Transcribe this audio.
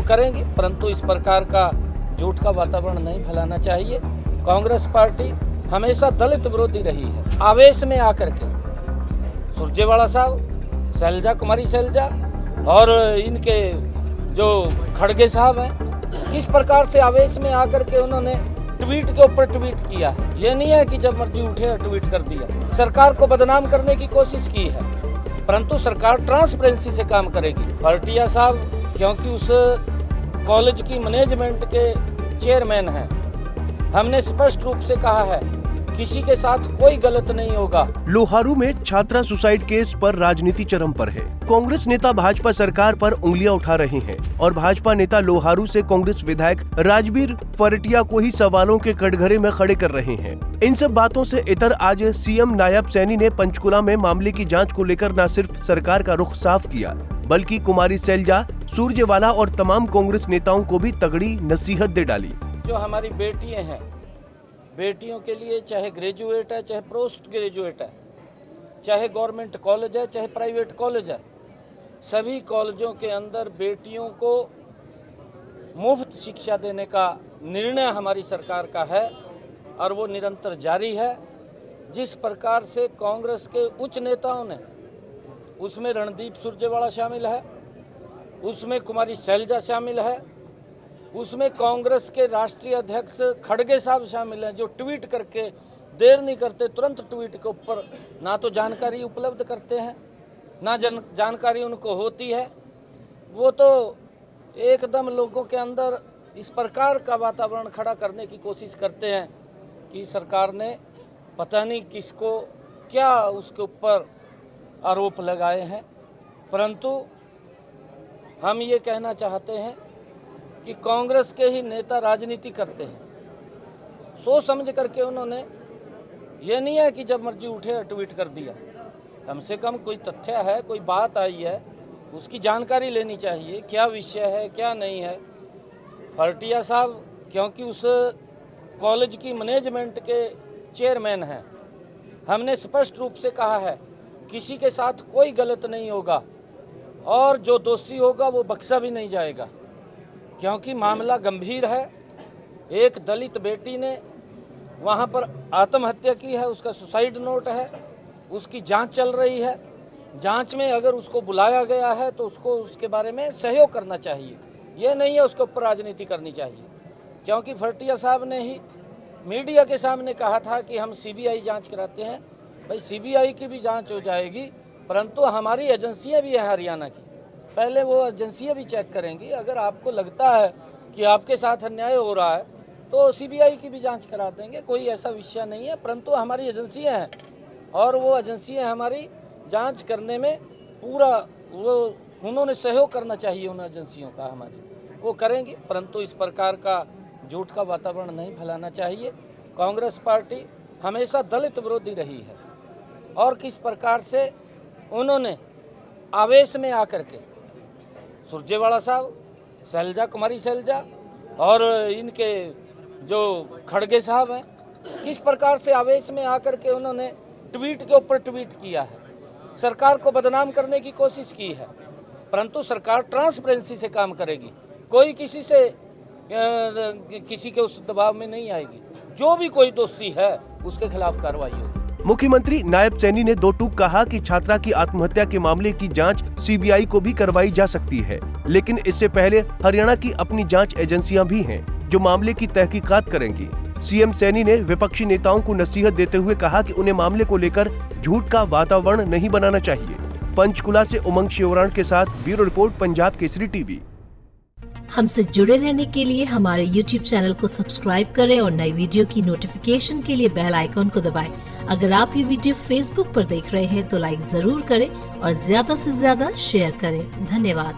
करेंगे, परंतु इस प्रकार का झूठ का वातावरण नहीं फैलाना चाहिए। कांग्रेस पार्टी हमेशा दलित विरोधी रही है। आवेश में आकर के सुरजेवाला साहब, शैलजा कुमारी शैलजा और इनके जो खड़गे साहब हैं, किस प्रकार से आवेश में आकर के उन्होंने ट्वीट के ऊपर ट्वीट किया है। ये नहीं है कि जब मर्जी उठे और ट्वीट कर दिया। सरकार को बदनाम करने की कोशिश की है, परंतु सरकार ट्रांसपेरेंसी से काम करेगी। फरटिया साहब क्योंकि उस कॉलेज की मैनेजमेंट के चेयरमैन हैं, हमने स्पष्ट रूप से कहा है किसी के साथ कोई गलत नहीं होगा। लोहारू में छात्रा सुसाइड केस पर राजनीति चरम पर है। कांग्रेस नेता भाजपा सरकार पर उंगलियां उठा रहे हैं और भाजपा नेता लोहारू से कांग्रेस विधायक राजबीर फरटिया को ही सवालों के कटघरे में खड़े कर रहे हैं। इन सब बातों से इतर आज सीएम नायब सैनी ने पंचकुला में मामले की जाँच को लेकर न सिर्फ सरकार का रुख साफ किया, बल्कि कुमारी शैलजा, सुरजेवाला और तमाम कांग्रेस नेताओं को भी तगड़ी नसीहत दे डाली। जो हमारी बेटियां हैं, बेटियों के लिए चाहे ग्रेजुएट है, चाहे पोस्ट ग्रेजुएट है, चाहे गवर्नमेंट कॉलेज है, चाहे प्राइवेट कॉलेज है, सभी कॉलेजों के अंदर बेटियों को मुफ्त शिक्षा देने का निर्णय हमारी सरकार का है और वो निरंतर जारी है। जिस प्रकार से कांग्रेस के उच्च नेताओं ने, उसमें रणदीप सुरजेवाला शामिल है, उसमें कुमारी शैलजा शामिल है, उसमें कांग्रेस के राष्ट्रीय अध्यक्ष खड़गे साहब शामिल हैं, जो ट्वीट करके देर नहीं करते, तुरंत ट्वीट के ऊपर ना तो जानकारी उपलब्ध करते हैं, ना जानकारी उनको होती है। वो तो एकदम लोगों के अंदर इस प्रकार का वातावरण खड़ा करने की कोशिश करते हैं कि सरकार ने पता नहीं किसको क्या उसके ऊपर आरोप लगाए हैं। परंतु हम ये कहना चाहते हैं कि कांग्रेस के ही नेता राजनीति करते हैं। सोच समझ करके उन्होंने, ये नहीं है कि जब मर्जी उठे और ट्वीट कर दिया। कम से कम कोई तथ्य है, कोई बात आई है, उसकी जानकारी लेनी चाहिए, क्या विषय है क्या नहीं है। फरटिया साहब क्योंकि उस कॉलेज की मैनेजमेंट के चेयरमैन हैं, हमने स्पष्ट रूप से कहा है किसी के साथ कोई गलत नहीं होगा और जो दोषी होगा वो बख्शा भी नहीं जाएगा, क्योंकि मामला गंभीर है। एक दलित बेटी ने वहाँ पर आत्महत्या की है, उसका सुसाइड नोट है, उसकी जांच चल रही है। जांच में अगर उसको बुलाया गया है तो उसको उसके बारे में सहयोग करना चाहिए, ये नहीं है उसके ऊपर राजनीति करनी चाहिए। क्योंकि फरटिया साहब ने ही मीडिया के सामने कहा था कि हम सीबीआई जांच कराते हैं। भाई सीबीआई की भी जांच हो जाएगी, परंतु हमारी एजेंसियां भी हैं हरियाणा की, पहले वो एजेंसियां भी चेक करेंगी। अगर आपको लगता है कि आपके साथ अन्याय हो रहा है तो सीबीआई की भी जांच करा देंगे, कोई ऐसा विषय नहीं है। परंतु हमारी एजेंसियां हैं और वो एजेंसियां हमारी जांच करने में पूरा उन्होंने सहयोग करना चाहिए, उन एजेंसियों का हमारी, वो करेंगी। परंतु इस प्रकार का झूठ का वातावरण नहीं फैलाना चाहिए। कांग्रेस पार्टी हमेशा दलित विरोधी रही है और किस प्रकार से उन्होंने आवेश में आकर के सुरजेवाला साहब, शैलजा कुमारी शैलजा और इनके जो खड़गे साहब हैं, किस प्रकार से आवेश में आकर के उन्होंने ट्वीट के ऊपर ट्वीट किया है। सरकार को बदनाम करने की कोशिश की है, परंतु सरकार ट्रांसपेरेंसी से काम करेगी। कोई किसी के उस दबाव में नहीं आएगी। जो भी कोई दोषी है उसके खिलाफ कार्रवाई होगी। मुख्यमंत्री नायब सैनी ने दो टूक कहा कि छात्रा की आत्महत्या के मामले की जांच सीबीआई को भी करवाई जा सकती है, लेकिन इससे पहले हरियाणा की अपनी जांच एजेंसियां भी हैं जो मामले की तहकीकात करेंगी। सीएम सैनी ने विपक्षी नेताओं को नसीहत देते हुए कहा कि उन्हें मामले को लेकर झूठ का वातावरण नहीं बनाना चाहिए। पंचकुला से उमंग शिवराण के साथ bureau report, Punjab Kesari TV. हमसे जुड़े रहने के लिए हमारे YouTube चैनल को सब्सक्राइब करें और नई वीडियो की नोटिफिकेशन के लिए बेल आइकॉन को दबाएं। अगर आप ये वीडियो Facebook पर देख रहे हैं तो लाइक जरूर करें और ज्यादा से ज्यादा शेयर करें। धन्यवाद।